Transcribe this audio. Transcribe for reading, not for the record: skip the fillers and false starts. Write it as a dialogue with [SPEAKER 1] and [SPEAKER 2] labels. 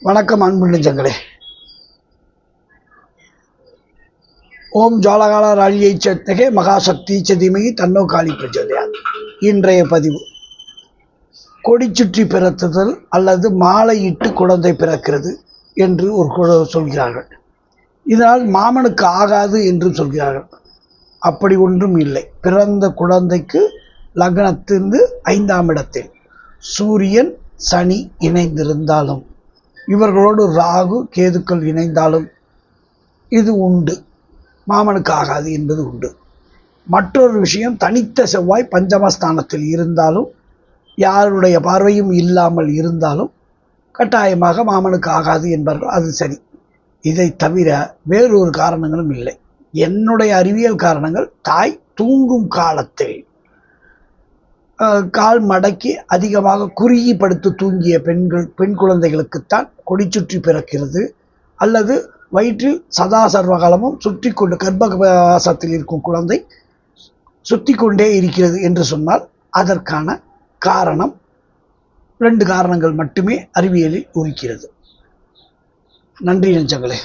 [SPEAKER 1] வணக்கம் அன்பு நெஞ்சங்களே. ஓம் ஜாலகால ராழியை சத்தகே மகாசக்தி சதிமகி தன்னோ காளி பிரச்சோதயாத். இன்றைய பதிவு கொடி சுற்றி பிறத்துதல் அல்லது மாலையிட்டு குழந்தை பிறக்கிறது என்று ஒரு சொல்கிறார்கள். இதனால் மாமனுக்கு ஆகாது என்று சொல்கிறார்கள். அப்படி ஒன்றும் இல்லை. பிறந்த குழந்தைக்கு லக்னத்திலிருந்து 5ஆம் இடத்தில் சூரியன் சனி இணைந்திருந்தாலும், இவர்களோடு ராகு கேதுக்கள் இணைந்தாலும் இது உண்டு, மாமனுக்கு ஆகாது என்பது உண்டு. மற்றொரு விஷயம், தனித்த செவ்வாய் பஞ்சமஸ்தானத்தில் இருந்தாலும், யாருடைய பார்வையும் இல்லாமல் இருந்தாலும் கட்டாயமாக மாமனுக்கு ஆகாது என்பார்கள். அது சரி. இதை தவிர வேறொரு காரணங்களும் இல்லை. என்னுடைய அறிவியல் காரணங்கள், தாய் தூங்கும் காலத்தில் கால் மடக்கி அதிகமாக குறுகி படுத்து தூங்கிய பெண் குழந்தைகளுக்குத்தான் கொடி சுற்றி பிறக்கிறது, அல்லது வயிற்றில் சதா சர்வகாலமும் சுற்றி கொண்டு கர்ப்பவாசத்தில் இருக்கும் குழந்தை சுற்றி கொண்டே இருக்கிறது என்று சொன்னால் அதற்கான காரணம் 2 காரணங்கள் மட்டுமே அறிவியலில் இருக்கிறது. நன்றி நெஞ்சங்களே.